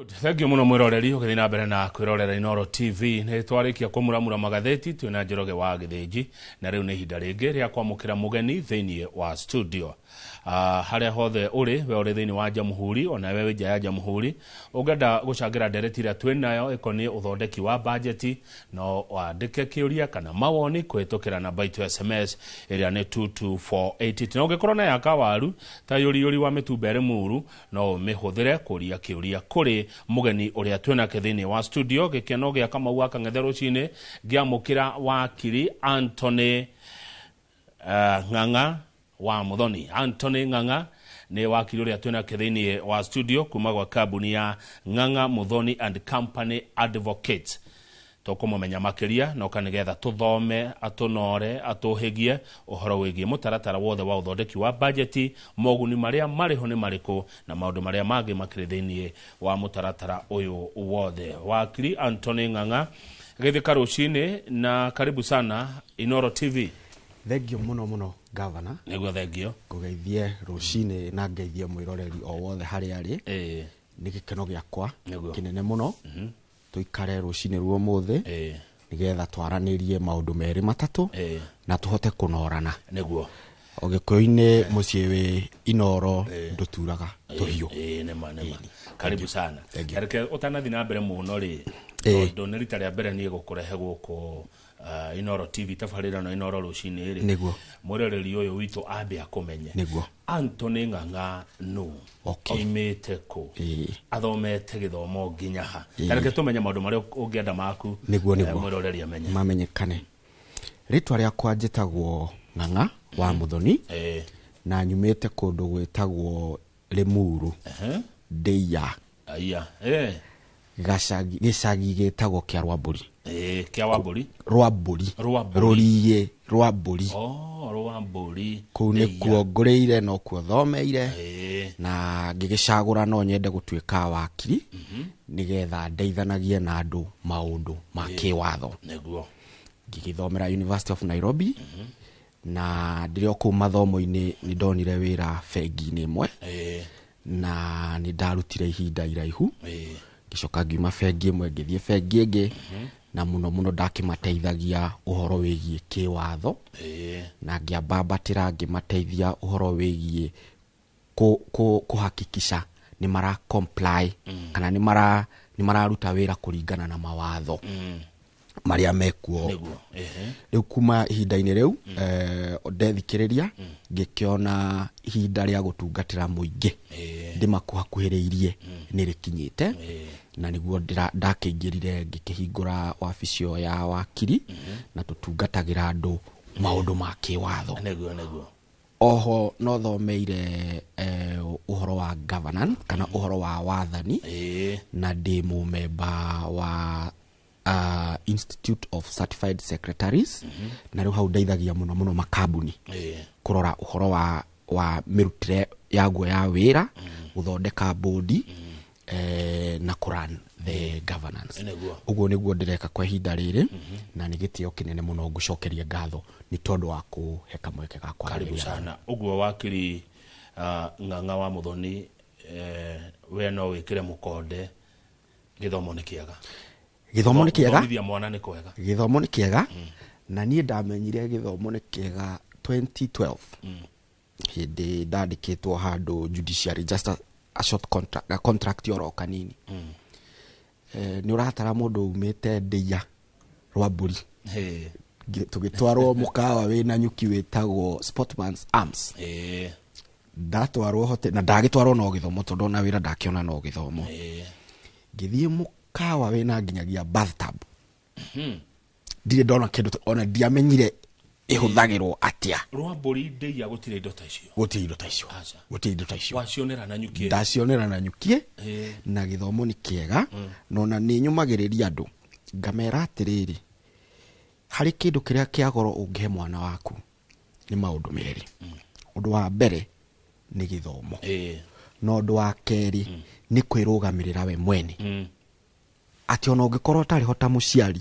Thank you muno mwiroreri ukithina mbere na kwirorera Inoro TV ni twarikia kumuramura magatheti twina Njoroge wa Githĩnji na riu ni ihinda ringi ria kwamukira mugeni thiini wa studio. Haria hothe uri we uri thiini wa Jamhuri ona we wija ya Jamhuri ugenda gucangira ndereti ria twinayo ikoni uthondeki wa budget no wandike kiuria kana mawoni kwitukira namba itu SMS iria ni 22480 no ngikorwo na yaka waru ta yuri wa mitumbere muru no mihuthire kuria kiuria kuri mugeni uria twina kithini wa studio gikeno gia kama wa kangetherũ cine giamukira wakiri Anthony Ng'ang'a wa Muthoni. Anthony Ng'ang'a ni wakiri uria twina kithini wa studio kuma gwa kambuni ya Ng'ang'a Muthoni and Company Advocates. Tukumumenya makiria no kanigetha tuthome atunore atuhigie uhoro wigie mutaratara wothe wa uthondeki wa budget moguni maria mariho ni mariku na maundu maria mangi makiri thiini wa mutaratara uyu wothe. Wakiri Anthony Ng'ang'a githika rucini na karibu sana Inoro TV. Thank you muno governor. Niguo thank you. Kugeithie rucini na ngeithie mwiroreri o wothe hari ari. Ni gikeno giakwa kinene muno. Tuikare rucini ruo muthe nigetha twaranirie maundu meri matatu na tuhote kunorana niguo ogikoine mucie we Inoro nduturaga tuhiu nema karibu sana kareke utanathi na mbere muno ri ndoneri tari mbere ni gukurehe guko Inoro TV tafarira na Inoro rucini ri niguo mwiroreri uyu witu ambe akomenye niguo Anthony Ng'ang'a no oimete ko athomete githomo nginya ha kareke tumenya maundu maria ungienda maku niguo mwiroreri amenye mamenyekane ritwa ria kwanjitagwo Ng'ang'a wa Muthoni na nyumete kundu gwitagwo Limuru Ndeia aya gicagi gitagwo kia Rwamburi kia Wamburi Rwamburi ruriye Rwamburi Rwamburi kuu nikuo nguriire no kuo thomeire na ngigicagura no nyende gutuika wakiri nigetha ndeithanagie na andu maundu ma kiwatho niguo ngigithomera University of Nairobi na ndirio ku mathomo-ini ni ndonire wira bengi-ini imwe na ni ndarutire ihinda iraihu gicoka ngiuma bengi imwe ngithie bengi ingi na muno ndakimateithagia uhoro wigie kiwatho na ngiambambatira ngimateithia uhoro wigie kuhakikisha ni mara comply kana ni mararuta wira kuringana na mawatho maria mekuo riu kuma ihinda-ini riu ndethikiriria ngikiona ihinda ria gutungatira muingi ndimakuhakuhiriirie nirikinyite na niguo ndakingirire ngikihingura wabicio ya wakiri na tutungatagira andu maundu ma kiwatho niguo oho no thomeire uhoro wa governance kana uhoro wa wathani na ndi mu member wa Institute of Certified Secretaries na riu hau ndeithagia muno makambuni kurora uhoro wa mirutire yaguo ya wira guthondeka bodi na kuran the governance uguo niguo ndireka kwa ihinda riri na ni gitio kinene muno ngucokeria ngatho ni tondu wa kuheka mweke ga kwa karibu sana uguo wakiri Ng'ang'a wa Muthoni we no wikire mukonde githomo ni kiega githomo ni kiega githomo ni kiega na nie ndamenyire githomo ni kiega 2012 hindi ndandikitwo handu judiciary just a short contract yoro kanini ni uratara mundu umite Ndeia Rwamburi tugitwarwo mukawa wina nyuki witagwo Sportman's Arms ndatwarwo hote na ndagitwarwo no githomo tondu na wira ndakiona no githomo ngithie mukawa wina nginyagia bathtub ndire ndona kindu ona ndiamenyire ihuthagirwo atia Rwamburi Ndeia gutire indo ta icio wacionera na nyukie ndacionera na nyukie na githomo ni kiega nona ni nyumagiriria andu ngamera atiriri hari kindu kiria kia goro ungihe mwana waku ni maundu meri undu wa mbere ni githomo no undu wa keri ni kwirugamirira we mwene ati ona ungikorwo tari hota muciari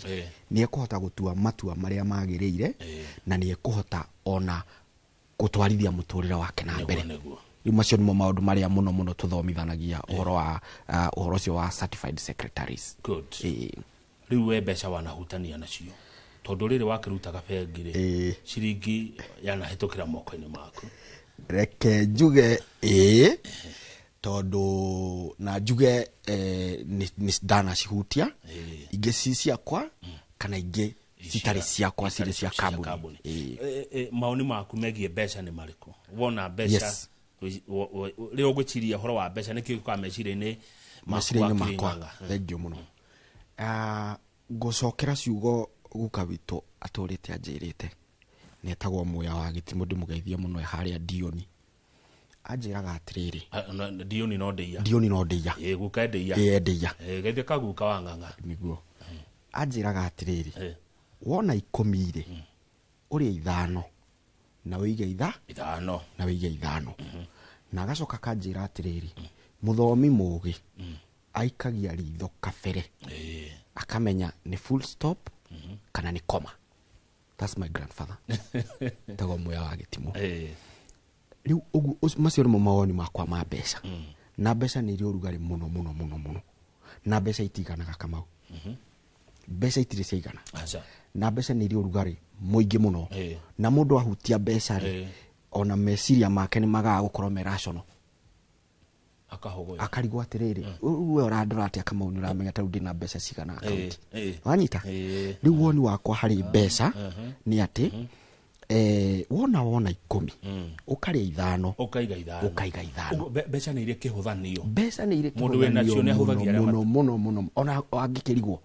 ni ekuhota gutua matua maria magiriire na ni ekuhota ona gutwarithia muturire wake na mbere riu macio nimo maundu maria muno tuthomithanagia uhoro wa uhoro ucio wa certified secretaries. Good. Riu we mbeca wanahutania nacio tondu riri wakirutaga bengi ciringi yanahitukira moko-ini maku reke njuge tondu na njuge ni dana cihutia ingi ciakwa kana ingi citari ciakwa ciri cia kambuni. Maoni maku megie mbeca ni mariku wona mbeca rio gwichiria horo wa mbeca niki ukameciria-ini makwa? Thank you muno. Ngucokera ciugo guka witu aturite anjirite netagwo Muya wa Gitimu ndimugeithie muno haria Dioni anjiraga atiriri Dioni no ndeia guka ndeia geithie kaguka wa ng'ang'a niguo anjiraga atiriri wona 10 ri uria 5 na wige 5 na wige 5 na agacoka kanjira atiriri muthomi mugi aikagia ritho kabere akamenya ni full stop kana ni koma. That's my grandfather. Tago Muya wa Gitimu. Riu ugu macio ni mawoni makwa ma mbeca. Na mbeca ni ri urugari muno. Na mbeca itiganaga Kamau. Mbeca itire ciigana. Na mbeca ni ri urugari muingi muno. Na mundu ahutia mbeca ri ona meciria make ni magaga gukorwo me rational. Akarigwo atiriri we urandora atia Kamau ni uramenya ta ndina mbeca cigana account wanyita riu woni wakwa hari mbeca ni ati wona 10 ukaria 5 ukaiga 5 mbeca ni iria kihuthanio mundu we nacio ni ahuthagia muno ona angikirigwo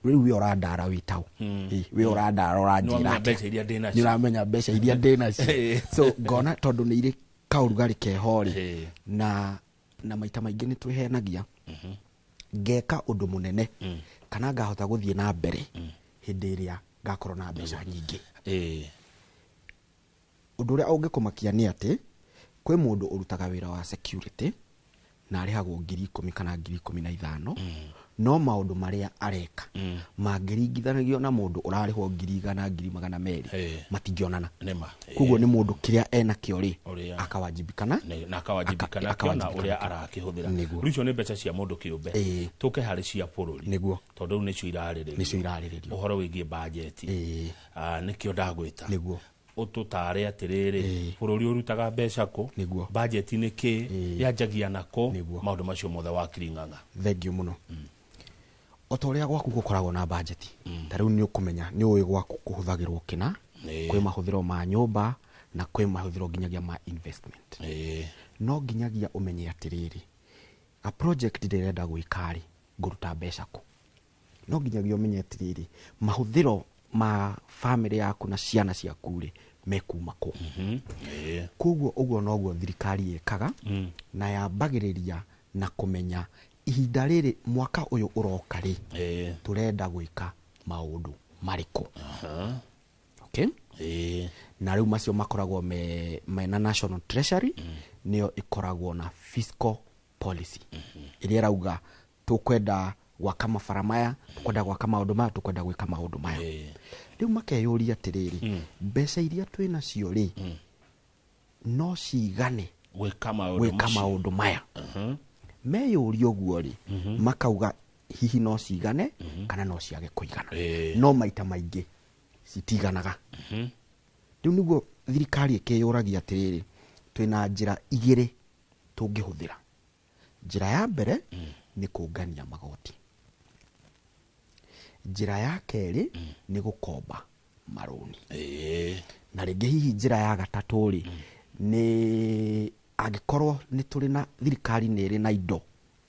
riu we urandara witau we urandara uranjira ni uramenya mbeca iria ndinacio so ngona tondu ni iri kaurugari kehori na maita maingi ni twihenagia ngeka undu munene kana ngahota guthie na mbere hindi iria ngakorwo na mbeca nyingi. Undu uria ungikumakia ni ati kwi mundu urutaga wira wa security na arihagwo 10,000 kana 15,000 no maundu maria areka mangiringithanagio na mundu urarihwo 100,000 200,000 matingionana. Kuguo ni mundu kiria ena kiori akawajibikana na akawajibikana kiona uria arakihuthira. Riu ni mbeca cia mundu kiumbe tuke hari cia bururi niguo tondu nicio irariririo uhoro wigie budget nikio ndagwita niguo ututare atiriri bururi urutaga mbeca ku budget ni ki yanjagia nako maundu macio mothe wa kiring'ang'a. Thank you muno. Otoria gwaku gukoragwo na budget tariu ni ukumenya ni uyi gwaku kuhuthagirwo kina kwi mahuthiro ma nyumba na kwi mahuthiro nginyagia ma investment no nginyagia umenye atiriri a project ndirenda gwikari nguruta mbeca ku no nginyagia umenye atiriri mahuthiro ma family yaku na ciana ciaku ri mekuma ku kuguo uguo noguo thirikari ekaga na yambagiriria na kumenya ihinda riri mwaka uyu uroka ri turenda gwika maundu mariku. Okay na riu macio makoragwo na national treasury niyo ikoragwo na fiscal policy iria rauga tukwenda gwaka mabara maya tukwenda gwaka maundu maya tukwenda gwika maundu maya. Riu makeyuria atiriri mbeca iria twina cio ri no cigane gwika maundu maya meyuria uguo ri makauga hihi no cigane kana no ciage kuigana no maita maingi citiganaga. Riu niguo thirikari ikeyuragia atiriri twina njira igiri tungihuthira. Njira ya mbere ni kungania magoti, njira ya keri ni gukomba maroni na ringi hihi njira ya gatatu ri ni agikorwo ni turi na thirikari ni ri na indo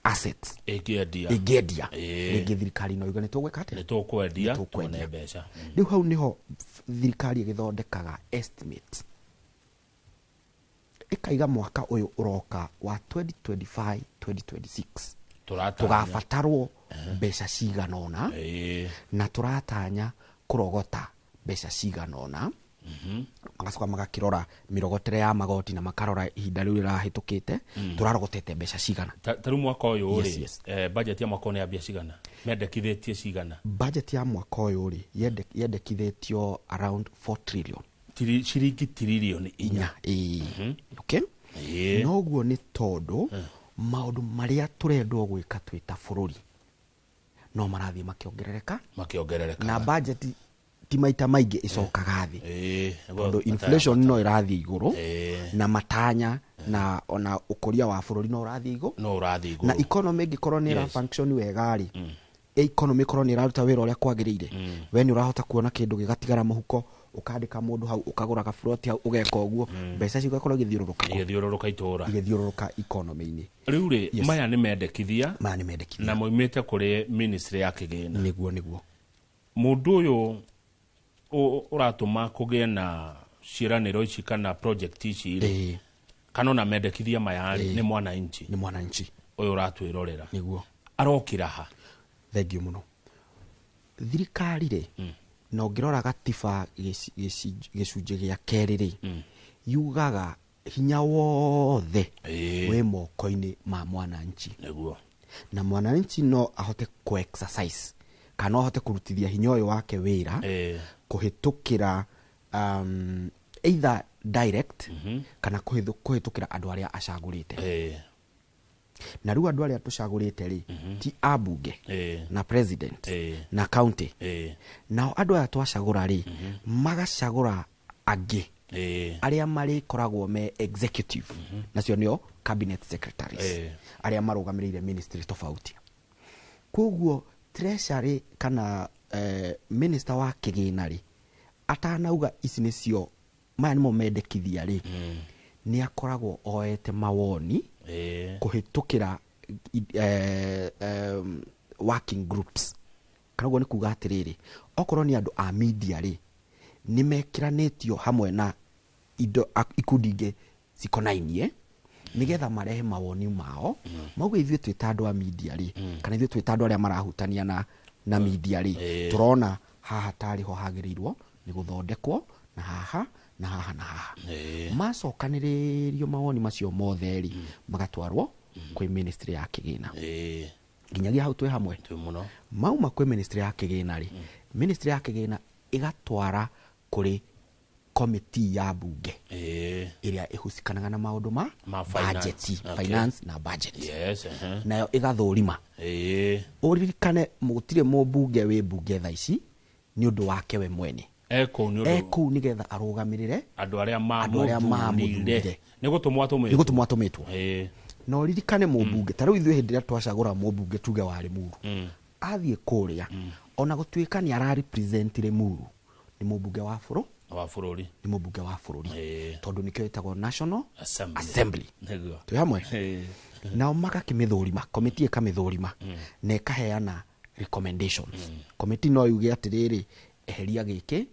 assets igendia ringi thirikari no iga ni tugweka ati ni tukwendia tuone mbeca. Riu hau niho thirikari igithondekaga estimate ikaiga mwaka uyu uroka wa 2025 2026 tugabatarwo mbeca ciganona na turatanya kurogota mbeca ciganona magacoka magakirora mirogotere ya magoti na makarora ihinda riu rirahitukite turarogotete mbeca cigana. Taru mwaka uyu ri budget ya mwaka uyu yambia cigana mendekithitie cigana? Budget ya mwaka uyu ri yendekithitio around 4 trillion ciringi trilioni 4. Okay noguo nĩ tondũ maũndũ marĩa tũrendwo gwĩka twĩ ta bũrũri no marathiĩ makĩongerereka na budget ti maita maingĩ icokaga thĩ tondũ inflation no ĩrathiĩ igũrũ na matanya na ona ũkũria wa bũrũri no ũrathiĩ igũrũ na economy ĩngĩkorwo nĩ ĩra function wega rĩ economy ĩkorwo nĩ ĩraruta wĩra ũrĩa kwagĩrĩire we nĩ ũrahota kuona kĩndũ gĩgatigara mũhuko ukandika mũndũ hau ukagũra gabuloti hau ugeka ũguo mbeca cigakorwo igĩthiũrũrũka economy-inĩ rĩu rĩ maya nĩ mendekithia na moimĩte kũrĩ ministry ya kĩgĩna nĩguo mũndũ ũyũ ũratũma kũgĩe na ciĩranĩro ici kana project ici rĩ kana na mendekithia maya rĩ nĩ mwananchi ũyũ ũratwĩrorera nĩguo arokĩra ha thengio mũno thirikari rĩ no ngĩrora gatiba gĩcunjĩ gĩa kerĩ rĩ yugaga hinya wothe wĩ moko-inĩ ma mwananchi na mwananchi no ahote exercise kana ahote kũrutithia hinya ũyũ wake wĩra kũhĩtũkĩra either direct kana kũhĩtũkĩra andũ arĩa acagũrĩte na rĩu andũ arĩa tũcagũrĩte rĩ ti ambunge na president na county nao andũ aya twacagũra rĩ magacagũra angĩ arĩa marĩkoragwo me executive nacio nĩo cabinet secretaries arĩa marũgamĩrĩire ministry tofauti koguo treasury kana minister wa kĩgĩna rĩ atanauga ici nĩcio maya nĩmo mendekithia rĩ nĩ akoragwo oete mawoni kũhĩtũkĩra working groups kana guo nĩ kuga atĩrĩrĩ okorwo nĩ andũ a media rĩ nĩ mekiranĩtio hamwe na ikundi ingĩ cikonainie nĩgetha marehe mawoni mao mauga ithuĩ twĩ ta andũ a media rĩ kana ithuĩ twĩ ta andũ arĩa marahutania na media rĩ tũrona haha tarĩ ho hagĩrĩirwo nĩ gũthondekwo na haha na haha na haha macokanĩrĩrio mawoni macio mothe rĩ magatwarwo kwĩ ministry ya kĩgĩna nginyagia hau twĩ hamwe mauma kwĩ ministry ya kĩgĩna rĩ ministry ya kĩgĩna igatwara kũrĩ committee ya bunge ĩrĩa ĩhusikanaga na maũndũ ma budget finance na budget nayo igathũrima ũririkane gũtirĩ mũmbunge wĩ bunge thaa ici nĩ ũndũ wake we mwene kũu nĩgetha arũgamĩrĩre andũ arĩa mamũthurire nĩgũtũmwo atũmĩtwo na ũririkane mũmbunge ta rĩu ithuĩ hĩndĩ ĩrĩa twacagũra mũmbunge tuge wa Limuru athiĩ kũrĩa ona gũtuĩka nĩ ararepresent Limuru nĩ mũmbunge wa bũrũri nĩ mũmbunge wa bũrũri tondũ nĩkĩo ĩtagwo National Assembly twĩ hamwe nao magakĩmĩthũrima committee ĩkamĩthũrima na ĩkaheana recommendations committee no yuge atĩrĩrĩ eheria gĩkĩ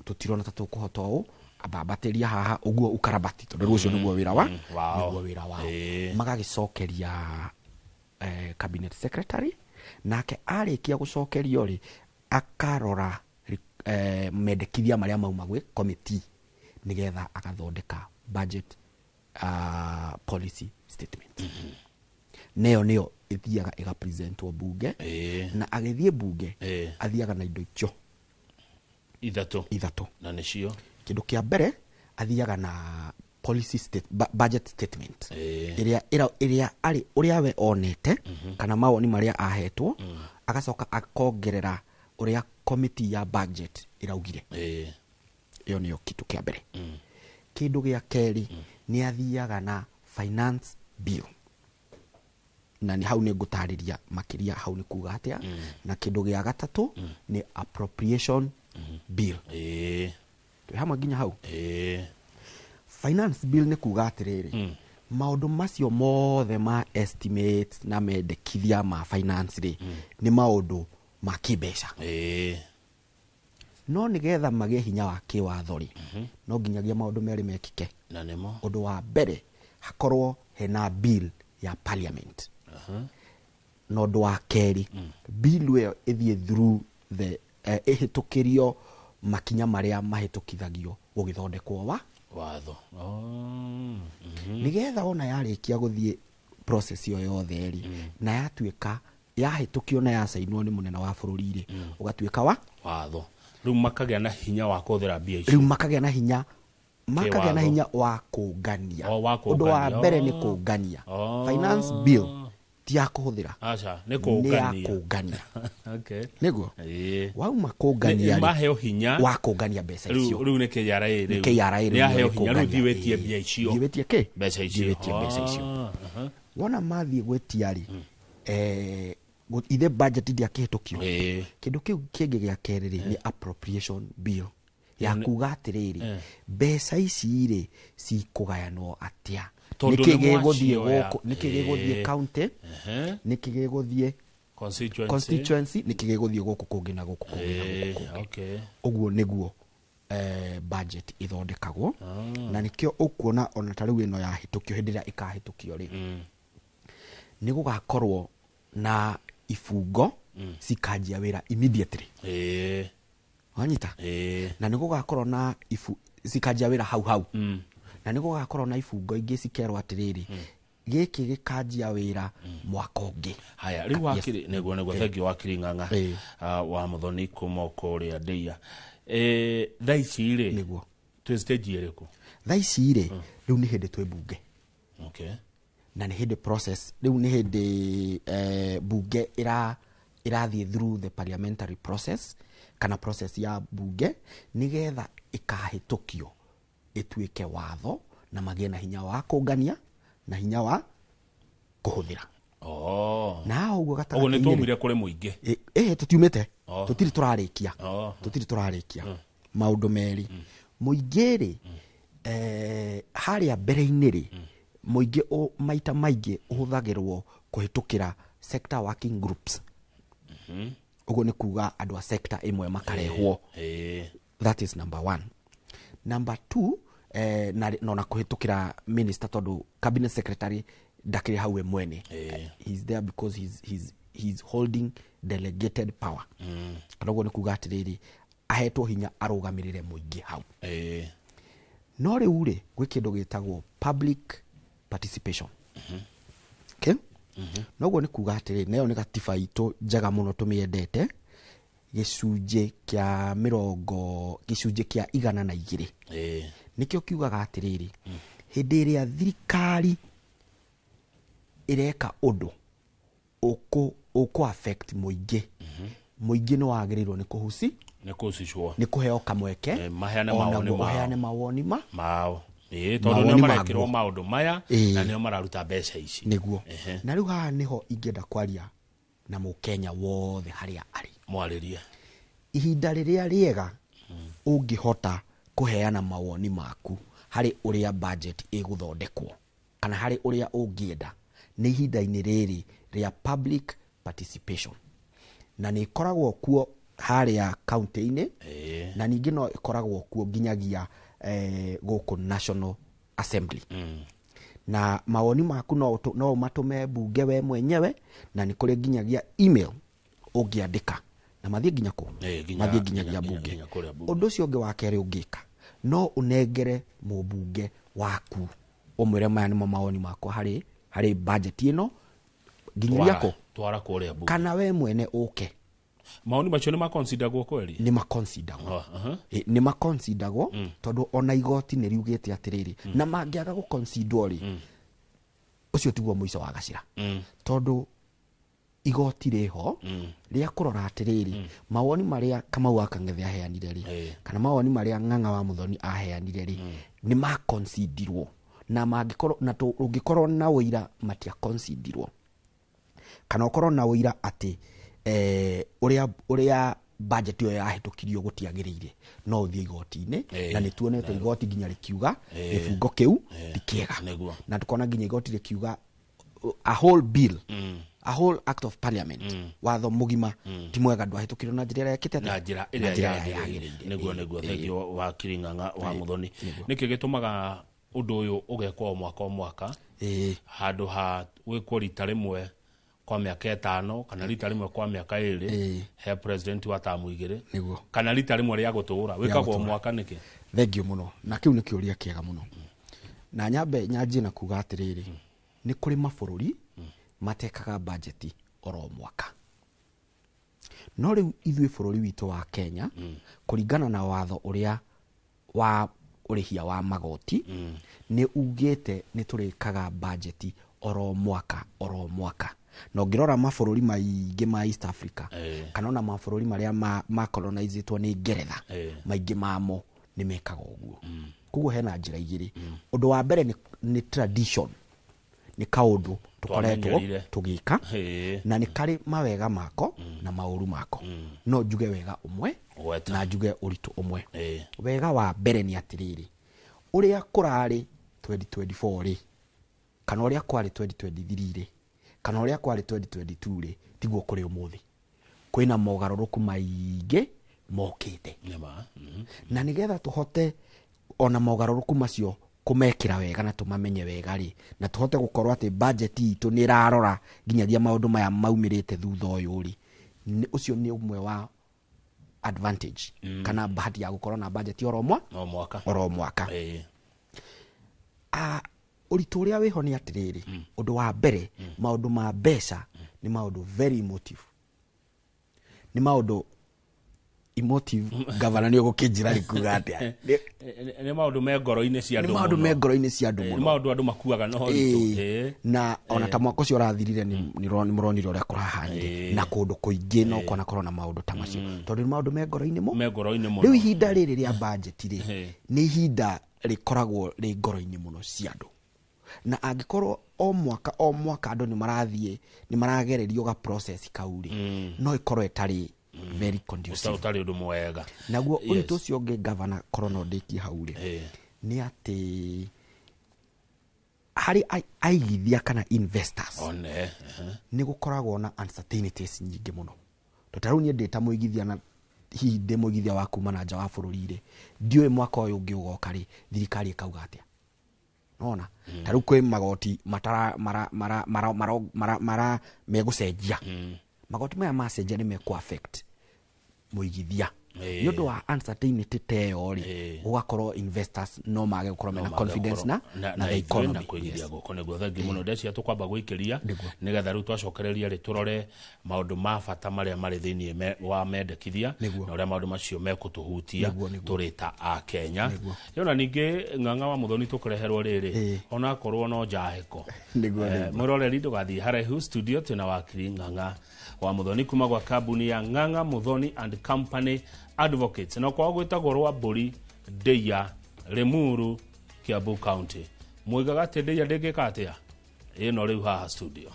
tũtirona ta tũkũhota ũũ abambatĩria haha ũguo ukarabati tondũ rũcio nĩguo wĩra wao magagĩcokeria cabinet secretary nake arĩkia gũcokerio rĩ akarora mendekithia marĩa mauma gwĩ committee nĩgetha agathondeka budget policy statement neyo nĩyo ĩthiaga ĩgapresentwo bunge na agĩthiĩ bunge athiaga na indo icio ithatũ na nĩcio kĩndũ kĩa mbere athiaga na policy budget statement ĩrĩa arĩ ũrĩa we onete kana mawoni marĩa ahetwo agacoka akongerera ũrĩa committee ya budget ĩraugire ĩyo nĩyo kĩndũ kĩa mbere kĩndũ gĩa kerĩ nĩ athiaga na finance bill na ni hau nĩ ngũtarĩria makĩria hau nĩ kuga atĩa na kĩndũ gĩa gatatũ nĩ appropriation bill twĩ hamwe nginya hau finance bill nĩ kuga atĩrĩrĩ maũndũ macio mothe ma estimates na mendekithia ma finance rĩ nĩ maũndũ ma kĩmbeca no nĩgetha magĩe hinya wa kĩwatho rĩ no nginyagia maũndũ merĩ mekike na nĩmo ũndũ wa mbere hakorwo hena bill ya parliament no ũndũ wa kerĩ bill ĩyo ĩthiĩ through the ĩhĩtũkĩrio makinya marĩa mahĩtũkithagio gũgĩthondekwo watho nĩgetha ona yarĩkia gũthiĩ process ĩyo yothe rĩ na yatuĩka yahĩtũkio na yacainwo nĩ mũnene wa bũrũri rĩ ũgatuĩka watho rĩu makagĩa na hinya wa kũhũthĩra mbia icio rĩu makagĩa na hinya makagĩa na hinya wa kũngania. Ũndũ wa kũngania. mbere nĩ kũngania. Finance bill ti ya kũhũthĩra, acha nĩ nĩ ya kũngania. kũngania. Okay. Nĩguo Ĩĩ. wauma kũngania maheo hinya wa kũngania mbeca icio. rĩu nĩ KRA rĩu. KRA rĩu nĩ aheo hinya rĩu thiwĩtie mbia icio. thiwĩtie kĩ? Mbeca icio. Thiwĩtie mbeca icio. Wona mathiĩ gwĩtia rĩ, ithe budget ndĩakĩhĩtũkio. Kĩndũ kĩu kĩngĩ gĩa kerĩ rĩ nĩ appropriation bill ya kuga atĩrĩrĩ, mbeca ici rĩ cikũgayanwo atĩa, nĩkĩ gĩgũthiĩ gũkũ, nĩkĩ gĩgũthiĩ county, nĩkĩ gĩgũthiĩ constituency, nĩkĩ gĩgũthiĩ gũkũ kũngĩ na gũkũ kũngĩ na gũkũ kũngĩ. Ũguo nĩguo budget ithondekagwo, na nĩkĩo ũkuona ona ta rĩu ĩno yahĩtũkio, hĩndĩ ĩrĩa ĩkahĩtũkio rĩ, nĩ gũgakorwo na ibungo cikanjia wĩra immediately. Wanyita? Na nĩ gũgakorwo na cikanjia wĩra hau hau. Na nĩ gũgakorwo na ibungo ingĩ cikerwo atĩrĩrĩ, gĩkĩ gĩkanjia wĩra mwaka ũngĩ. Haya, rĩu wakiri nĩguo thengio wakiri Ng'ang'a wa Muthoni kuma kũrĩa Ndeia. Thaa ici rĩ nĩguo twĩ stage ĩrĩkũ? Thaa ici rĩ rĩu nĩ hĩndĩ twĩ bunge. Okay. Na nĩ hĩndĩ process, rĩu nĩ hĩndĩ bunge irathiĩ through the parliamentary process, kana process ya bunge, nĩgetha ĩkahĩtũkio ĩtuĩke watho na magĩe na hinya wa kũngania na hinya wa kũhũthĩra. Na ũguo gatagatĩ-inĩ ũguo nĩ twaumire kũrĩ mũingĩ. Tũtiumĩte, tũtirĩ tũrarĩkia maũndũ merĩ. Mũingĩ rĩ, harĩa mbere-inĩ rĩ, mũingĩ maita maingĩ ũhũthagĩrwo kũhĩtũkĩra sector working groups. Ũguo nĩ kuga andũ a sector ĩmwe makarehwo. That is number one. Number two, na kũhĩtũkĩra minister, tondũ cabinet secretary ndakĩrĩ hau we mwene. He's there because he's holding delegated power. Kana ũguo nĩ kuga atĩrĩrĩ, ahetwo hinya arũgamĩrĩre mũingĩ hau. No rĩu rĩ, gwĩ kĩndũ gĩtagwo public participation. Okay? No ũguo nĩ kuga atĩrĩrĩ, nayo nĩ gatiba itũ njega mũno tũmĩendete, gĩcunjĩ kĩa 102. Nĩkĩo kiugaga atĩrĩrĩ, hĩndĩ ĩrĩa thirikari ĩreka ũndũ ũkũ affect mũingĩ, mũingĩ nĩ wagĩrĩirwo nĩ kũhuci, nĩ kũheo kamweke, maheane mawoni mao. Tondũ nĩo marekĩrwo maũndũ maya na nĩo mararuta mbeca ici. Nĩguo. Na rĩu haha nĩho ingĩenda kwaria na Mũkenya wothe harĩa arĩ. Mwarĩrie. Ihinda rĩrĩa rĩega ũngĩhota kũheana mawoni maku harĩ ũrĩa budget ĩgũthondekwo, kana harĩ ũrĩa ũngĩenda, nĩ ihinda-inĩ rĩrĩ rĩa public participation. Na nĩ ikoragwo kuo harĩa county-inĩ, na ningĩ no ikoragwo kuo nginyagia gũkũ National Assembly. Na mawoni maku no ũmatũme bunge we mwenyewe, na nĩ kũrĩ nginyagia email ũngĩandĩka na mathiĩ nginya kũ, mathiĩ nginyagia bunge. Ũndũ ũcio ũngĩ wa kerĩ ũngĩka, no ũnengere mũbunge waku ũmwĩre maya nĩmo mawoni makwa harĩ budget ĩno, nginyagia kũ, twara kũrĩa bunge, kana we mwene ũke. Mawoni macio nĩ makonsideragwo kweli? Nĩ makonsideragwo. Nĩ makonsideragwo, tondũ ona igoti nĩ riugĩte atĩrĩrĩ, na mangĩaga gũkonsiderwo rĩ, ũcio tiguo mũico wa gacĩra. Tondũ igoti rĩho rĩa kũrora atĩrĩrĩ, mawoni marĩa Kamau wa Kang'ethe aheanire rĩ, kana mawoni marĩa Ng'ang'a wa Muthoni aheanire rĩ, nĩ makonsiderwo, na mangĩkorwo na ũngĩkorwo na ũira matiakonsiderwo, kana ũkorwo na ũira atĩ ũrĩa budget ĩyo yahĩtũkirio gũtiagĩrĩire, no ũthiĩ igoti-inĩ, na nĩ tuonete igoti nginya rĩkiuga gĩbungo kĩu ti kĩega, na tũkona nginya igoti rĩkiuga a whole bill, a whole act of parliament, watho mũgima ti mwega, ndwahĩtũkirio na njĩra ĩrĩa na njĩra ĩrĩa yagĩrĩire. Nĩguo thengio wa Kiri Ng'ang'a wa Muthoni. Nĩkĩ gĩtũmaga ũndũ ũyũ ũgekwo mwaka o mwaka, handũ ha gwĩkwo rita rĩmwe kwa mĩaka 5, kana rita rĩmwe kwa mĩaka 2, he president wa tamu 2, kana rita rĩmwe rĩa gũtũũra, wĩkagwo mwaka nĩkĩ? Thengio mũno, na kĩu nĩ kĩũria kĩega mũno. Na nyanjie na kuga atĩrĩrĩ, nĩ kũrĩ mabũrũri matekaga budget oro mwaka. No rĩu ithuĩ bũrũri witũ wa Kenya, kũringana na watho ũrĩa urihia wa magoti ni ugite ni turikaga budget oro mwaka no ngirora mabururi maingi ma East Africa kana ona mabururi maria ma colonizitwo ni Ngeretha maingi mamo ni mekaga uguo kuguo hena njira igiri undu wa mbere ni tradition ni kaundu tukoretwo tugika na ni kari mawega mako na mauru mako no njuge wega umwe na njuge uritu umwe wega wa mbere ni atiriri uria kurari 2024 ri kana uria kwari 2023 ri kana uria kwari 2022 ri tiguo kuri umuthi kwina mogaruruku maingi mokite na nigetha tuhote ona mogaruruku macio kumekira wega na tumamenye wega ri na tuhote gukorwa ati budget itu ni rarora nginyagia maundu maya maumirite thutha uyu ri ucio ni umwe wa advantage kana bahati ya gukorwa na budget oro mwaka uritu uria wiho ni atiriri undu wa mbere maundu ma mbeca ni maundu very emotive ni maundu emotive governor ni gukijira rikuga atia ni maundu me ngoro-ini cia andu ni maundu me ngoro-ini cia andu ni maundu andu makuaga no ritu na ona ta mwako cio rathirire ni muronire uria kurahanye na kundu kuingi no kona korona maundu ta macio tondu ni maundu me ngoro-ini muno riu ihinda riri ria budget ri ni ihinda rikoragwo ri ngoro-ini muno cia andu na angikorwo o mwaka andu ni maragererio ga process kauri no ikorwo etari very conducive utari undu mwega naguo uritu ucio ungi governor corona ndiki hauri ni ati hari aigithia kana investors ni gukoragwo na uncertainties nyingi muno totaru ni ndeta muigithia na hinde muigithia wa kuma na nja wa bururi ri ndiwe mwaka uyu ungi ugoka ri thirikari ikauga atia nona taru kwe magoti mara megucenjia magoti maya macenjia ni meku affect muigithia nyondo wa uncertainty teyo ri ugakorwo investors no mage gukorwo na confidence na the economy na kuigithia goko neguo thangi muno ndeci tukwamba guikiria nigetha ru twacokereria ri turore maundu ma bata maria mari thiini wa mendekithia na uria maundu macio mekutuhutia turita a Kenya yona ningi ng'ang'a wa muthoni tukureherwo riri ona korwo no njaheko muroreri ndugathii haraihu studio tuna wakiri ng'ang'a wa muthoni kuma gwa kambuni ya Ng'ang'a Muthoni and Company Advocates na kwa gwitagwo rwa Mburi Ndeia Limuru Kiambu County mwigaga ati Ndeia ndingika atia ino riu haha studio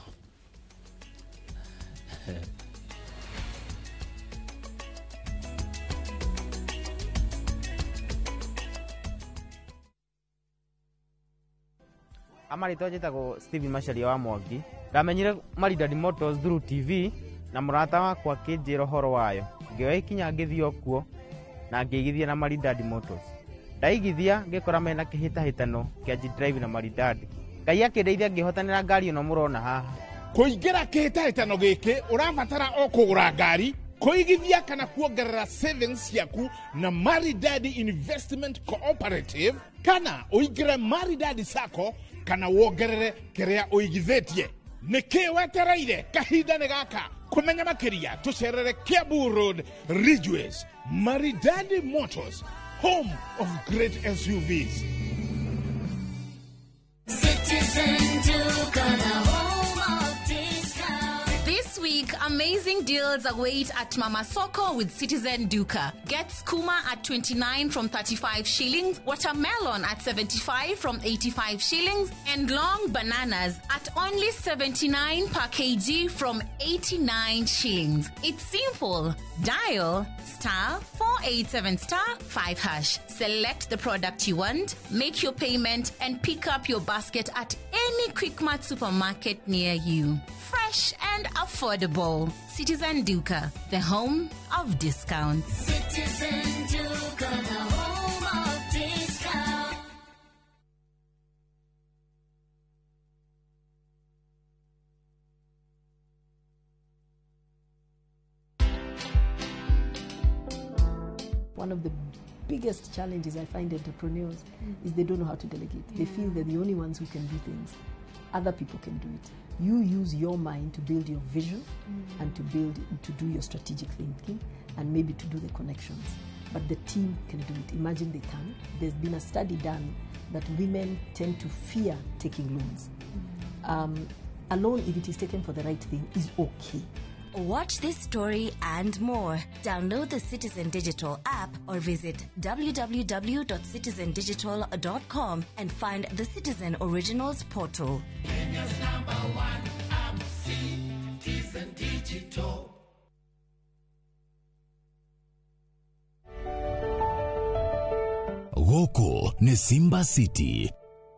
Amarito njitagwo Steve Macharia wa Mwangi ndamenyire Maridadi Motors through TV na murata wakwa kinjira horo wayo ngioya ikinya ngithio kuo na ngigithia na Maridadi Motors ndaigithia ngikora mena kihitahitano kia drive na Maridadi ngai akindeithia ngihotanira ngari ino murona haha kuingira kihitahitano giki urabatara o kugura ngari kuigithia kana kuongerera savings yaku na Maridadi Investment Cooperative kana uingire Maridadi Sacco kana wongerere kiria uigithitie niki wetereire kahinda ni gaka kumenya makiria tucerere Kiambu Road Ridgeways Maridadi Motors, home of great SUVs. Citizen Duka, the home of discount. This week, amazing deals await at Mama Soko with Citizen Duka. Get skuma at 29 from 35 shillings, watermelon at 75 from 85 shillings, and long bananas at only 79 per kg from 89 shillings. It's simple. Dial *487*5#. Select the product you want, make your payment, and pick up your basket at any Quickmart supermarket near you. Fresh and affordable. Citizen Duka, the home of discounts. Citizen Duka, the home of discounts. One of the biggest challenges I find entrepreneurs is they don't know how to delegate. They feel they're the only ones who can do things. Other people can do it. You use your mind to build your vision and to do your strategic thinking and maybe to do the connections. but the team can do it. Imagine they can. There's been a study done that women tend to fear taking loans. A loan, if it is taken for the right thing, is okay. Watch this story and more. Download the Citizen Digital app or visit www.citizendigital.com and find the Citizen Originals portal. Kenya's #1 app, Citizen Digital. Goko ni Simba City.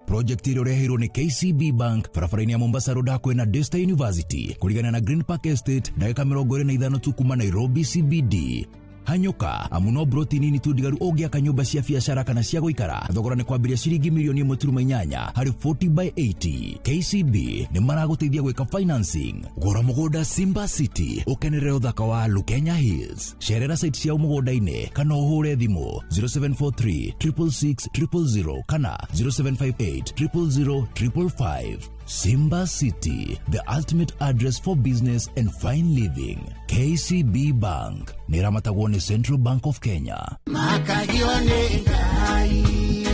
Project ĩrĩa ũreheirwo nĩ KCB Bank barabara-inĩ ya Mombasa Road hakuhĩ na Daystar University kũringana na Green Park Estate ndagĩka 25 tu kuma Nairobi CBD. Hanyuka amuno broti nini tu ndigaru ũngĩaka nyũmba cia biacara kana cia gũikara thogora nĩ kwambĩrĩria ciringi mirioni 1.8 harĩ 40/80. KCB nĩ maragũteithia gwĩka financing. Gũra mũgũnda Simba City ũkenerere ũthaka wa Lukenya Hills. Cerera site cia mũgũnda-inĩ kana ũhũre thimũ 0743 666 000 kana 0758 000 555. Simba City, the ultimate address for business and fine living. KCB Bank, niramatagwo ni Central Bank of Kenya. Makagione ngai,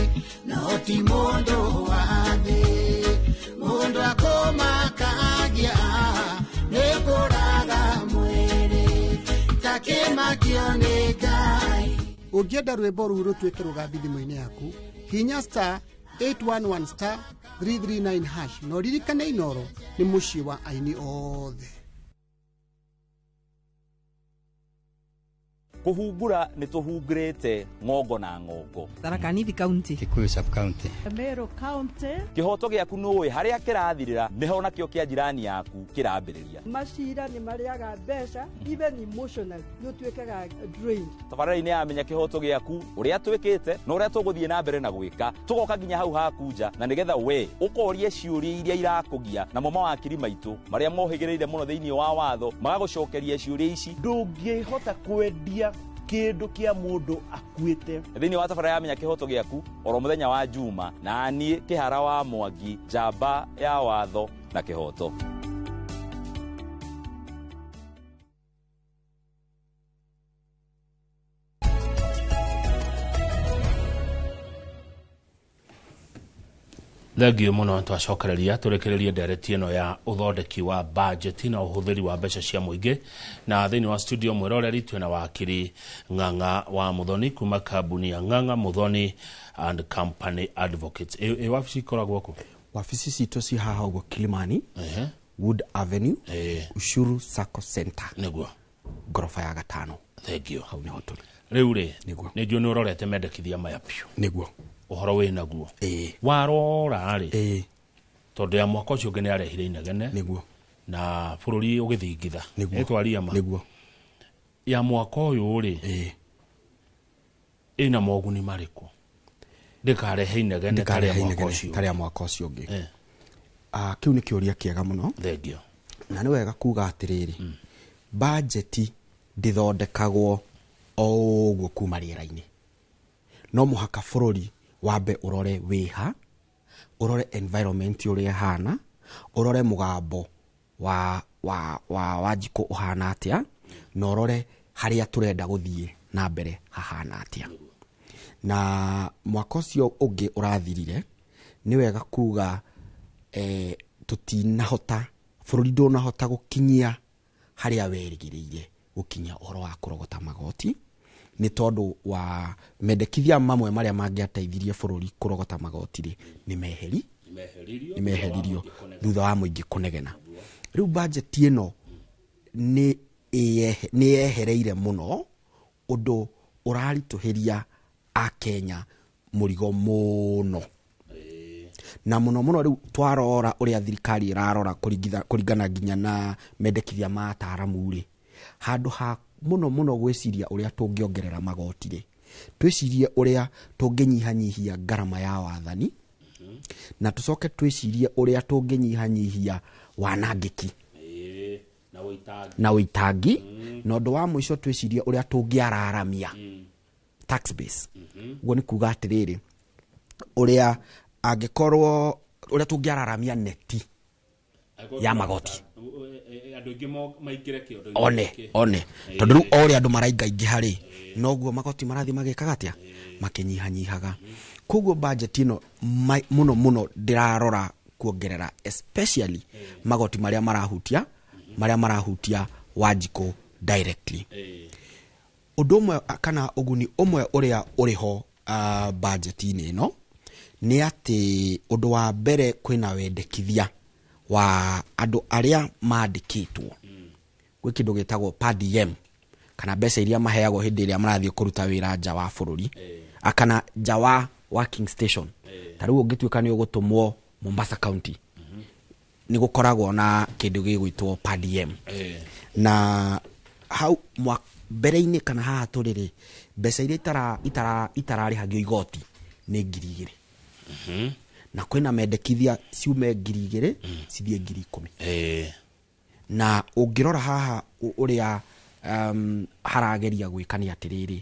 na oti mondo wade, mondo akoma kagia, nekoraga mwere, take makione ngai. Ũngĩenda rwĩmbo rũu rũtuĩke rũgambi thimũ-inĩ yaku, hinya *811 *339# no ririkane Inoro nĩ mũciĩ wa aini othe. Kuhungura ni tuhungurite ngongo na ngongo. Tharaka Nithi County, Kikuyu Sub County, Meru County. Kihoto giaku nuwe haria kirathirira niho nakio kia jirani yaku kirambiriria. Mashira ni mariaga mbeca even emotional no twekaga drained. Tabarĩra-inĩ ya menya kihoto giaku uria twikite na uria tuguthie na mbere na gwika tugoka nginya hau hakunja na nigetha we ukorie ciũria iria irakugia na mama wakiri maitu maria mohigireire muno thiini wa watho magagucokeria ciũria ici. Ndũngĩhota kwendia kindu kia mundu akuite thiini wa tabarĩra ya menya kihoto giaku oro muthenya wa Juma na nie Kihara wa Mwangi njamba ya watho na kihoto. Thengio muno twacokereria turekererie ndereti ino ya uthondeki wa budget na uhuthiri wa mbeca cia muingi na thiini wa studio mwiroreri twina wakiri Ng'ang'a wa Muthoni kuma kambuni ya Ng'ang'a Muthoni and Company Advocates. Wabici koragwo ku? Wabici citũ ci haha ũguo Kilimani, Wood Avenue, Ushuru Sacco Center, niguo ngorofa ya 5. Thengio. Hau niho tũrĩ. Riu ri nĩnjũĩ nĩ ũrorete mendekithia maya piũ. Niguo uhoro we naguo warora ri tondu ya mwaka ucio ngene arehire inegene niguo na bururi ugithingitha etwaria ma niguo ya mwaka uyu ri ina moguni mariku ndikarehe inegene tari ya mwaka ucio ngi kiu ni kiuria kiega muno thengio na ni wega kuga atiriri budget ndithondekagwo o uguo kuma riera-ini no muhaka bururi wambe urore wiha urore environment uri hana urore mugambo wa jiko uhana atia na urore haria turenda guthie na mbere hahana atia na mwaka ucio ungi urathirire ni wega kuga tutinahota bururi ndunahota gukinyia haria werigiriire gukinya uhoro wa kurogota magoti ni tondu wa mendekithia mamwe maria mangiateithirie bururi kurogota magoti ri ni meheririo thutha wa muingi kunegena. Riu budget ino ni ehereire muno undu urarituhiria a Kenya murigo muno na muno riu twarora uria thirikari irarora kuringana nginya na mendekithia ma ataramu ri handu ha muno gwiciria uria tungiongerera magoti ri twicirie uria tunginyihanyihia garama ya wathani na tucoke twicirie uria tunginyihanyihia wanangiki na uitangi na undu wa mwisho twicirie uria tungiararamia tax base guo ni kuga atiriri uria angikorwo uria tungiararamia neti ya magoti andå ingä maingä kä one tondå rä u o rä andå maraingaingä harä noguo magoti marathi magäkaga atä makinyihanyihaga koguo budget ino muno muno ndärarora kuongerera especially magoti maria marahutia Wanjikũ directly undu umwe kana uguni umwe uria uriho budget-inĩ ĩno nĩ atĩ ũndũ wa mbere kwĩna wendekithia wa andũ arĩa mandĩkĩtwo gwĩ kĩndũ gĩtagwo per diem kana mbeca iria maheagwo hĩndĩ ĩrĩa marathiĩ kũruta wĩra nja wa bũrũri akana nja wa working station ta rĩu ũngĩtuĩka nĩ ũgũtũmwo Mombasa County nĩ gũkoragwo na kĩndũ gĩgwĩtwo per diem na hau mbere-inĩ kana haha tũrĩrĩ mbeca iria itararĩhagio igoti nĩ 2,000 na kwĩna mendekithia ciume 2,000 cithiĩ 10,000 na ũngĩrora haha ũrĩa harageria gwĩka nĩ atĩrĩrĩ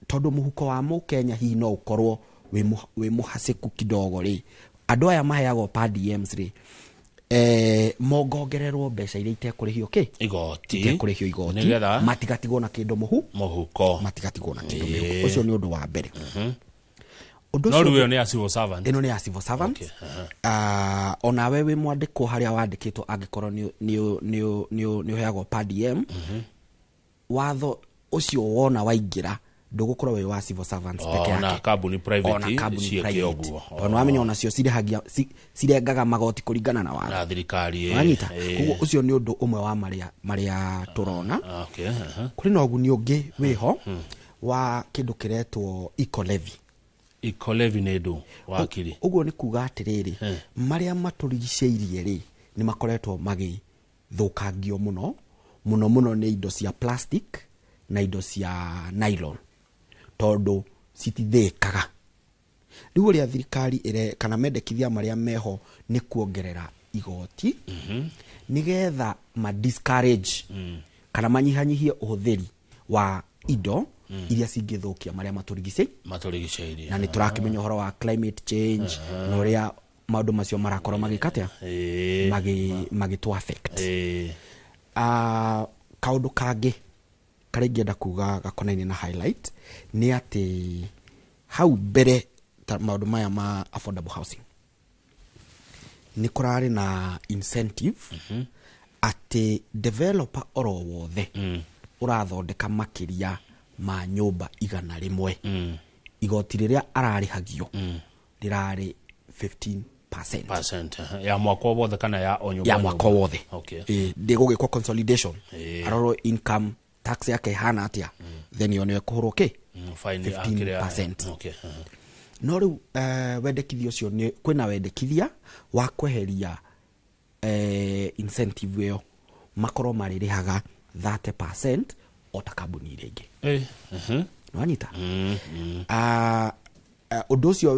tondũ mũhuko wa Mũkenya hihi no ũkorwo wĩ mũhacĩku kidogo rĩ andũ aya maheagwo per diems rĩ mongongererwo mbeca iria itekũrĩhio igoti matigatigwo na kĩndũ mũhuko matigatigwo na kĩndũ mũhuko ũcio nĩ ũndũ wa mbere no rĩu nĩ ya civil servant ĩno nĩ ya civil servant onawe wĩ mwandĩkwo harĩa wandĩkĩtwo angĩkorwo nĩ ũheagwo per diem watho ũcio wona waingĩra ndũgũkorwo wĩ wa civil servants peke yake ona kambuni private ciĩke ũguo ona wamenya ona cio cirengaga magoti kũringana na watho na thirikari wanyita koguo ũcio nĩ ũndũ ũmwe wa marĩa tũrona kũrĩ na ũguni ũngĩ wĩho wa kĩndũ kĩretwo eco levy nĩ ndũ wakiri ũguo nĩ kuga atĩrĩrĩ marĩa matũrigicĩirie rĩ nĩ makoretwo magĩthũkangio mũno nĩ indo cia plastic na indo cia nylon tondũ citithĩkaga rĩu ũrĩa thirikari kana mendekithia marĩa meho nĩ kuongerera igoti nĩgetha discourage kana manyihanyihie ũhũthĩri wa indo iria cingĩthũkia marĩa matũrigicĩirie na nĩ tũrakĩmenya ũhoro wa climate change na ũrĩa maũndũ macio marakorwo magĩka atĩa magĩtũ affect kaũndũ kangĩ karĩa ingĩenda kuga gakonainie na highlight nĩ atĩ hau mbere maũndũ maya ma affordable housing nĩ kũrarĩ na incentive atĩ developer oro wothe ũrathondeka makĩria ma nyũmba 100 igoti rĩrĩa ararĩhagio rĩrarĩ 15% ya mwaka wothe kana ya o nyũmba ya mwaka wothe ndĩgũgĩkwo consolidation arorwo income tax yake hana atia then yone kũhũrwo 15%. No rĩu wendekithia ũcio nĩ kwĩna wendekithia wa kweheria incentive ĩyo makorwo marĩrĩhaga 30% o ta kambuni iria ingĩ wanyita ũndũ ũcio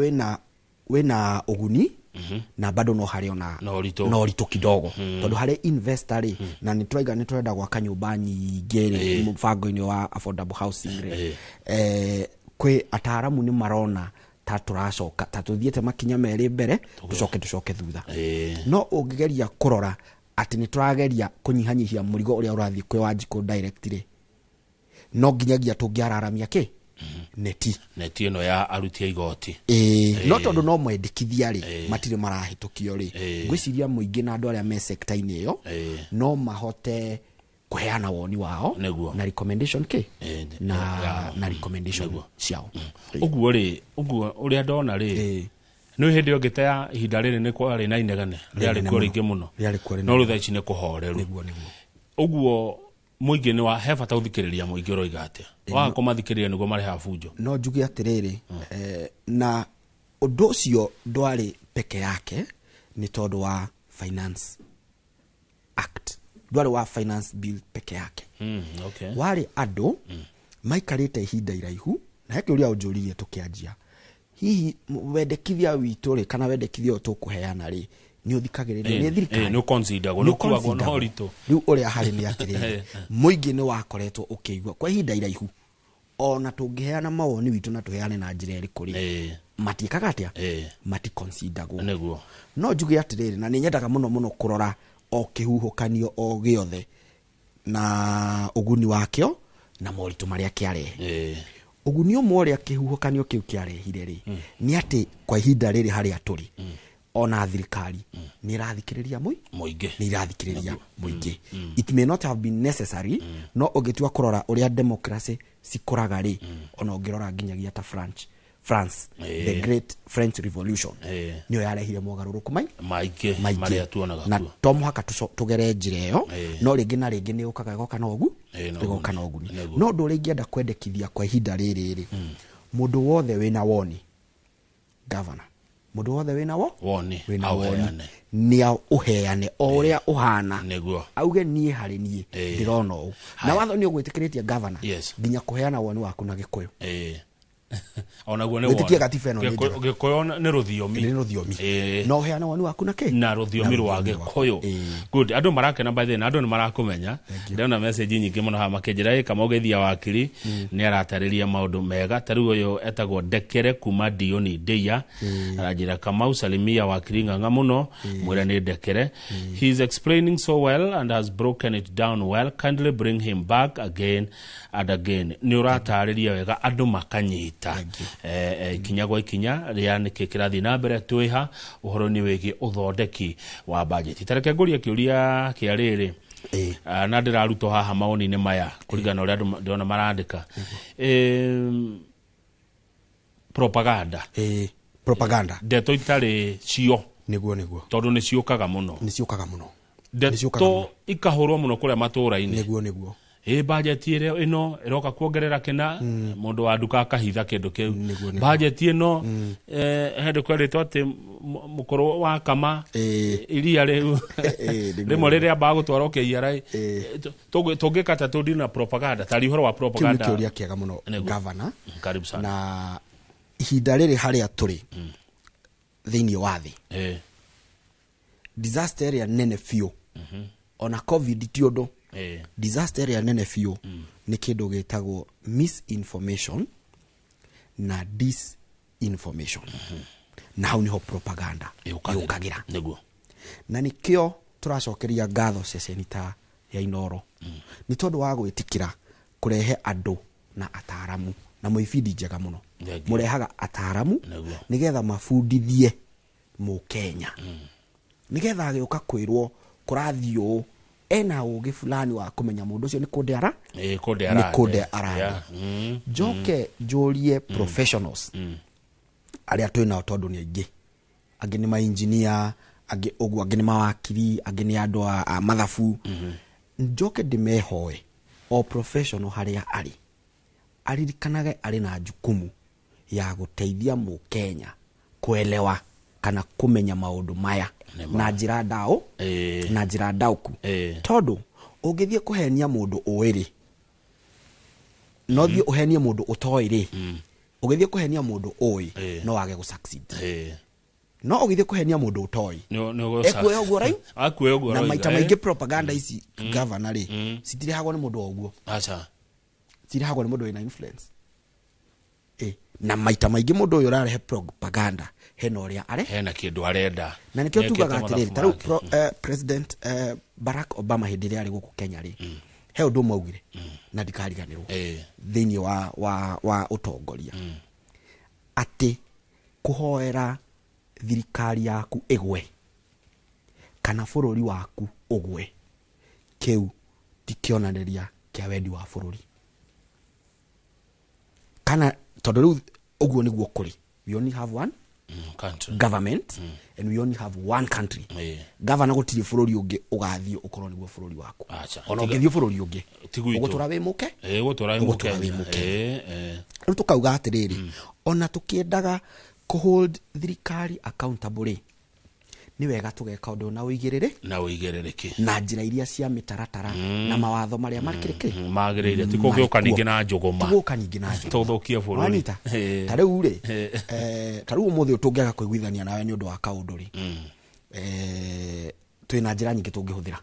wĩna ũguni na bado no harĩ ona no ũritũ kidogo tondũ harĩ investor rĩ na nĩ tũrenda gwaka nyũmba nyingĩ rĩ mũbango-inĩ wa affordable housing rĩ kwĩ ataaramu nĩ marona ta tũracoka ta tũthiĩte makinya merĩ mbere tũcoke thutha no ũngĩgeria kũrora atĩ nĩ tũrageria kũnyihanyihia mũrigo ũrĩa ũrathiĩ kwĩ Wanjikũ direct rĩ no nginyagia tũngĩararamia neti ĩno ya aruti a igoti no tondũ no mwendekithia rĩ matirĩ marahĩtũkio rĩ ngwĩciria mũingĩ na andũ arĩa me sector-inĩ ĩyo no mahote kũheana woni wao na recommendation na recommendation ciao ũguo ũrĩa ndona rĩ nĩ hĩndĩ ĩngĩ ya ihinda rĩrĩ nĩ kwarĩ na inegane rĩarĩ kuo rĩingĩ mũno no rĩu thaa ici nĩ kũhoreru ũguo mũingĩ nĩ he bata gũthikĩrĩria mũingĩ ũroiga atĩa waga kũmathikĩrĩria nĩguo mareha bunjo no njuge atĩrĩrĩ na ũndũ ũcio ndwarĩ peke yake nĩ tondũ wa finance act ndwarĩ wa finance bill peke yake warĩ andũ maikarĩte ihinda iraihu na he kĩũria ũnjũririe tũkĩanjia hihi wendekithia witũ rĩ kana wendekithia tũkũheana rĩ nĩ ũthikagĩrĩria nĩ thirikari nĩ consideragwo nĩ kuagwo no ritũ rĩu ũrĩa harĩ nĩ atĩrĩrĩ mũingĩ nĩ wakoretwo ũkĩigua kwa ihinda iraihu ona tũngĩheana mawoni witũ na tũheane na njĩra ĩrĩkũ rĩ matiĩkaga atĩa maticonsideragwo no njuge atĩrĩrĩ na nĩ nyendaga mũno kũrora o kihuhukanio o giothe na uguni wakio na moritu maria kiarehe uguni umwe uria kihuhukanio kiu kiarehire ri ni ati kwa ihinda riri haria turi ona thirikari ni irathikiriria muingi ni irathikiriria muingi. It may not have been necessary no ugitua kurora uria democracy sikuraga ri ona ungirora nginyagia ta France the great French Revolution niyo yarehire mogaruruku maingĩ maria tuonaga na to muhaka tugere njira iyo no ringi na ringi ni ukaga goka na ogu goka na ogu no ndu ringienda kwendekithia kwa ihinda riri mundu wothe wina woni governor mundu wothe wina woni ni uheane oria uhana auge nie hari nie ndirona u na watho ni ugwitikiritie governor nginya kuheana woni waku na gikuyu ona guo ne wona gikuyu ne ruthiomi no heana woni waku na ke na ruthiomi rwa gikuyu good andu marakena by the way andu ni marakumenya ndona message nyingi muno ha makenjira kama ugethia wakiri ni aratariria maundu mega tari uyu etagwo Ndekere kuma Dioni Deya arajira kama usalimia wakiri nganga muno mwira ni Ndekere. He is explaining so well and has broken it down well. Kindly bring him back again and again. Ni uratariria wega andu makanyita kinya gwa ikinya ria niki kirathi na mbere twiha uhoro ni wigi uthondeki wa budget. Tareke nguria kiuria kia riri na ndiraruto haha maoni ni maya kuringana uria andu ndona marandika propaganda ndeto itari cio niguo tondu ni ciukaga muno ndeto ikahurwo muno kuria matura-ini niguo budget ino iroka kuongerera kina mundu wa nduka akahitha kindu kiu budget ino hendu kweritwo ati mukuru wa kama iria riu rimwe riria bagutwara KRI tungikata tundi na propaganda tari horo wa propaganda kiuria kiega muno governor karibu sana na ihinda riri haria turi thiini wa thi disaster area nene fiu ona covid ti undu disaster area nene fiu ni kindu gitagwo misinformation na disinformation na hau niho propaganda yukagira niguo na nikio turacokeria ngatho sesenita ya Inoro ni tondu wa gwitikira kurehe andu na ataramu na muifidi njega muno murehaga ataramu nigetha mafundithie mu Kenya nigetha agiuka kwirwo kurathio ena ugi fulani wa kumenya mundu ucio ni kundeara ni kundeara joke jolie professionals aria twina tondu ni aingi angi ni ma engineer angi ogwo angi ni mawakiri angi ni andu a mathafu joke dimehoe o professional haria aririkanage ari na jukumu ya guteithia mu Kenya kuelewa kana kumenya maundu maya na njira ndao na njira ndauku tondu ungithie kuhenia mundu uiri no thie uhenie mundu utoiri ungithie kuhenia mundu ui no wage gu succeed no ugithie kuhenia mundu utoi ekwe ogwo rai na maita maingi propaganda ici governor ri citirehagwo ni mundu ogwo acha citirehagwo ni mundu ina influence na maita maingi mundu uyu rarehe propaganda hena uria hena kindu arenda na nikio tugaga atiriri taru president Barack Obama hindi ari guku Kenya ri he undu maugire na ndikariganirwo thiini wa utongoria ati kuhoera thirikari yaku igwe kana bururi waku ugwe kiu tikionaniria kia wendi wa bururi kana tondu riu uguo niguo kuri we only have one country government and we only have one country governor gutiri bururi ungi ugathio ukorwo niguo bururi waku ona ungithio bururi ungi ugutura wi muke ugutura wi muke riu tukauga atiriri ona tukiendaga kuhold thirikari accountable ni wega tugeka undu na uigiririki na njira iria cia mitaratara na mawatho maria makiriki magirire tikugiuka ningi na njuguma tuthukie bururi tariu ri tariu umuthi utungiaga kuiguithania nawe ni undu wa kaundu ri twina njira nyingi tungihuthira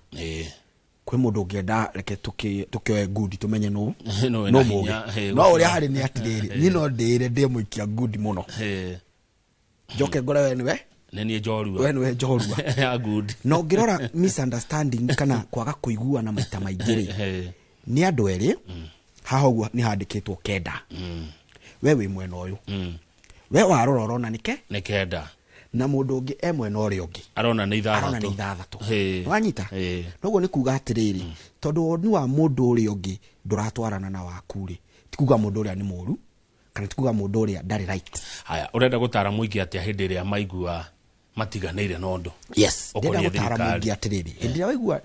kwi mundu ungienda reke tukioe good tumenye no mugi no uria hari ni atiriri ni no ndire ndi muikia good muno joke ngore we niwe nenie njorua we niwe njorua good no ngirora misunderstanding kana kwaga kuiguana maita maingĩ ni andu eri haha ũguo ni handikitwo kenda we wi mwena uyu we warora urona nike kenda na mundu ungi e mwena uria ungi arona ni ithathatũ wanyita noguo ni kuga atiriri tondu ni wa mundu uria ungi nduratwarana na waku ri tikuga mundu uria ni mũru kana tikuga mundu uria ndari right. Haya urenda gutara muingi atia hindi iria maigua matiganeire nondo yes ndenda gutara muingi atiriri hindi iria waigua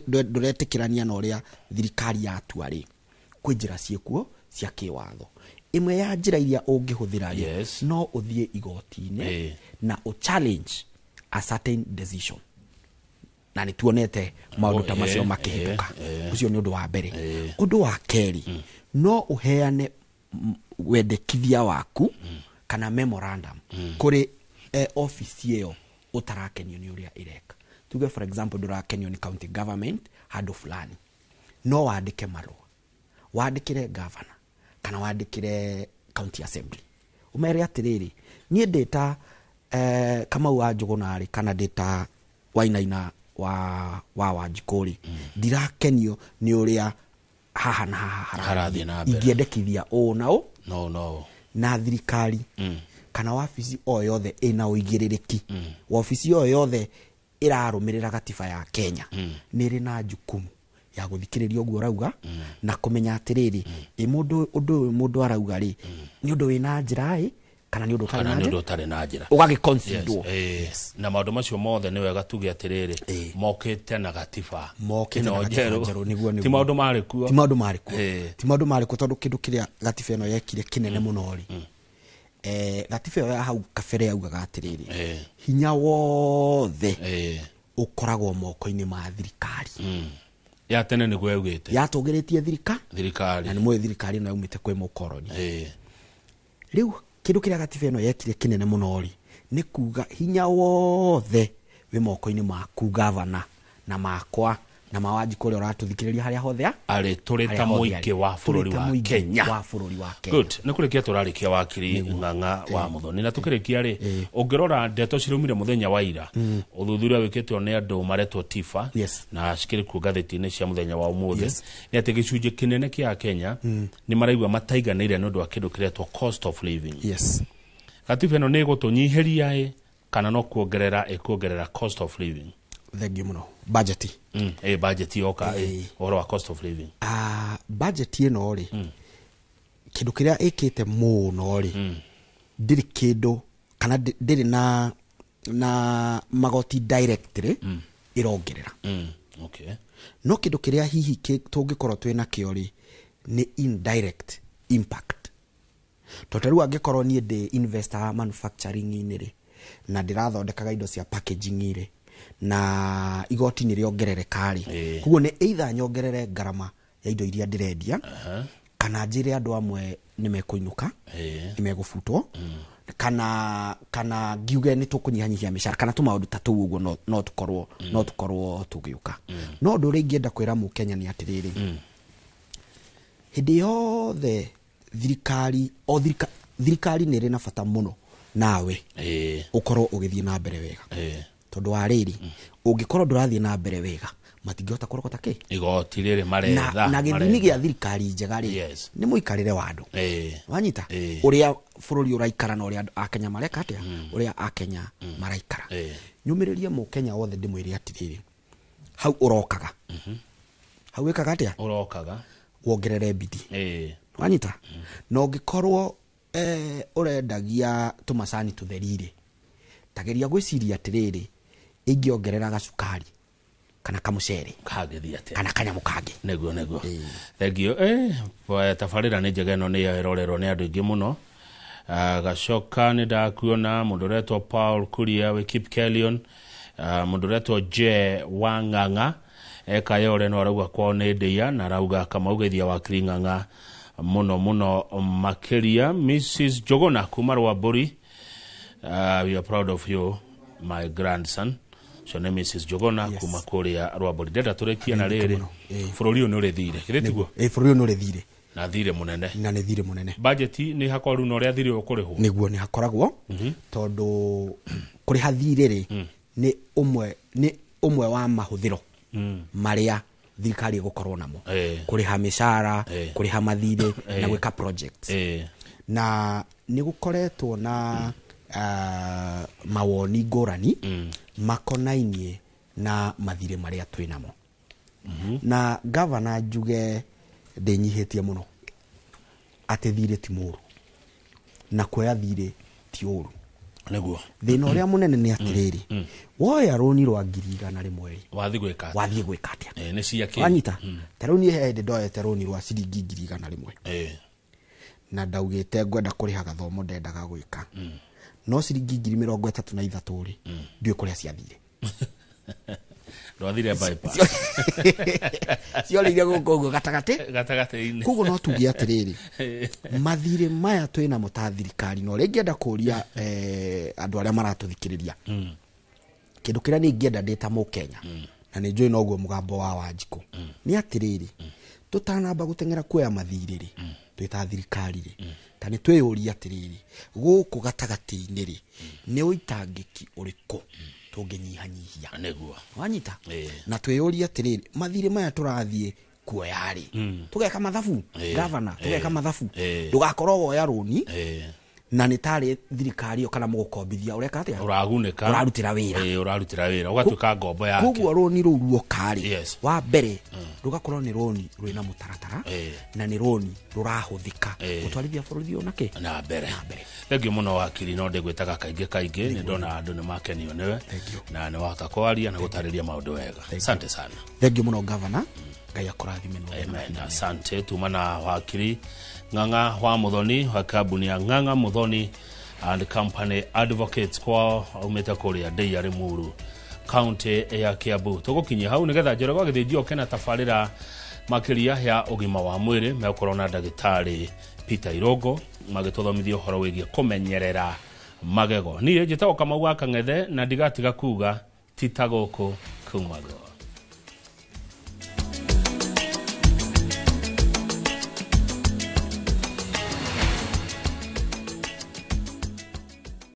nduretikirania na uria thirikari yatua ri kwi njira ciekuo cia kiwatho imwe ya njira iria ungihuthira ri no uthie igoti-ini na u challenge a certain decision na ni tuonete maundu ta macio makihituka ucio ni undu wa mbere. Undu wa keri no uheane wendekithia waku kana memorandum kuri office iyo utarakenio ni uria ireka. Tuge for example ndurakenio ni county government handu fulani no wandike marua wandikire governor kana wandikire county assembly umere atiriri nie data kama wa Njuguna kana data Wainaina wa Wanjikũri ndirakenio ni uria haha na haha harathi na mbere ingĩendekithia o no na thirikari kana wabici o yothe ina uigĩrĩrĩki wabici o yothe irarumirira gatiba ya Kenya nĩrĩ na jukumu ya guthikĩrĩria ũguo rauga na kumenya atiriri mundu arauga ri ni undu wina njira kana ni undu utari na njira ugagiconsider na maundu macio mothe ni wega tuge atiriri mokite na gatiba no njeru niguo ti maundu marikuo ti maundu marikuo tondu kindu kiria gatiba ino yekire kinene muno ri gatiba ya hau kabere augaga atiriri hinya wothe ukoragwo moko-ini ma thirikari ya tene ni gwegwite ya tugiritie thirikari na ni mwe thirikari na umite kwe mukoroni riu kindu kiria gatiba ino yekire kinene muno ri ni kuga hinya wothe wi moko-ini maku governor na makwa na Wanjikũri uratuthikiriria haria hothe ari turita muingi wa bururi wa Kenya good ni kurikia turarikia wakiri Ng'ang'a wa Muthoni na tukirikia ri ungirora ndeto cirumire muthenya wa ira uthuthuria wikitwo ni andu maretwo tifa na cikiri ku gatheti-ini cia muthenya wa umuthi ni ati gicunji kinene kia Kenya ni maraigua mataiganire ni undu wa kindu kiretwo cost of living gatiba ino ni gutunyihiria kana no kuongerera cost of living thengi muno budget budget yoka oro wa cost of living budget ino ri kindu kiria ikite muno ri ndiri kindu kana ndiri na magoti directly irongerera no kindu kiria hihi tungikorwo twina kio ri ni indirect impact totaru angikorwo ni ndi investor manufacturing ini ri na ndirathondekaga indo cia packaging iri na igoti ni riongerereka ri kuguo ni either nyongerere garama ya indo iria ndirendia kana njire andu amwe ni mekuinuka ni megufutwo kana ngiuge ni tukunyihanyihia mishara kana tu maundu tatu uguo no tukorwo tugiuka no ndu ringi enda kwira mu Kenya ni atiriri hindi yothe thirikari ni ri na bata muno nawe ukorwo ugithie na mbere wega tondu wa riri ungikorwo ndurathie na mbere wega matingihota kurokota ki igoti riri maretha na githimi gia thirikari njega ri ni muikarire wa andu wanyita uria bururi uraikara na uria a Kenya mareka atia uria a Kenya maraikara nyumiririe mu Kenya wothe ndimwire atiriri hau urokaga hau wikaga atia urokaga wongerere bidii wanyita no ngikorwo urendagia tumasani tutherire tageria gwiciria atiriri ingiongerera gacukari kana kamucere kagethia ate kana kanyamu kangi neguo thegio tafarira ni njega no ni yarorerwo ni andu ingi muno gacoka ni ndakuona mundu retwo Paul Kuria we Keep Kellion mundu retwo Je wa Ng'ang'a ekayore no arauga kwao ni ndia na arauga kama ugethia wa Ng'ang'a muno makiria. Mrs. Njuguna kuma Rwamburi, we are proud of you my grandson. So name Mrs. Njuguna kuma kuria Rwamburi. Ndenda turekia na riri bururi uyu ni urithire kiritiguo bururi uyu ni urithire na thire munene na nĩ thire munene budget nĩ hakorwo no ria thire ũkũrĩhwo nĩguo nĩ hakoragwo tondũ kũrĩha thirĩ rĩ nĩ ũmwe wa mahũthĩro marĩa thirikari ĩgũkorwo namo kũrĩha mĩcara kũrĩha mathirĩ na gwĩka projects na nĩ gũkoretwo na mawoni ngũrani makonainie na mathirĩ marĩa twĩ namo na governor njuge ndĩnyihĩtie mũno atĩ thirĩ ti mũru na kuoya thirĩ ti ũru nĩguo thĩna ũrĩa mũnene nĩ atĩrĩrĩ woya rũni rwa 100 mweri wathiĩ gwĩka atĩa nĩ ciake wanyita ta rũni hĩndĩ ndoete rũni rwa ciringi 100 na ndaugĩte ngwenda kũrĩha gathomo ndendaga gwĩka no ciringi 33 rĩ ndiũ kũrĩa ciathire ndwathire bypass ciorĩire gũkũ ũguo gatagatĩ-inĩ koguo no tuge atĩrĩrĩ mathirĩ maya twĩna mũta thirikari no rĩngĩenda kũria andũ arĩa maratũthikĩrĩria kĩndũ kĩrĩa nĩ ingĩenda ndĩta mũkenya na nĩ njũĩ noguo mũgambo wa Wanjikũ nĩ atĩrĩrĩ tũtanamba gũteng'era kuoya mathirĩ rĩ twĩta thirikari rĩ ta nĩ twĩyũria atĩrĩrĩ gũkũ gatagatĩ-inĩ rĩ nĩ ũitangĩki ũrĩkũ tũngĩnyihanyihia nĩguo wanyita na twĩyũria atĩrĩrĩ mathirĩ maya tũrathiĩ kuoya rĩ tũgeka mathabu governor tũgeka mathabu ndũgakorwo woya rũni na nĩ tarĩ thirikari kana mũgũkombithia ũreka atĩa ũrarutĩra wĩra ũgatuĩka ngombo yake koguo rũni rũu ruokarĩ wa mbere rũgakorwo nĩ rũni rwĩna mũtaratara na nĩ rũni rũrahũthĩka gũtwarithia bũrũri ũyũ nake na mbere thengio mũno wakiri no ndĩgwĩtaga kaingĩ nĩ ndona andũ nĩ makenio nĩwe na nĩ wahota kwaria na gũtarĩria maũndũ wega asante sana thengio mũno governor Ngai akũrathime amen asante tumana wakiri Ng'ang'a wa Muthoni wa kambuni ya Ng'ang'a Muthoni and Company Advocates kwa umeta kũrĩa Ndeiya Limuru county ya Kiambu tũgũkinyia hau nĩgetha Njoroge wa Gĩthĩnji oke na tabarĩra makĩria ya ũgima wa mwĩrĩ mekorwo na ndagĩtarĩ Peter Irogo magĩtũthomithia ũhoro wĩgiĩ kũmenyerera magego niĩ njĩtagwo Kamau wa Kang'ethe na ndigatiga kuga tita gũkũ kumago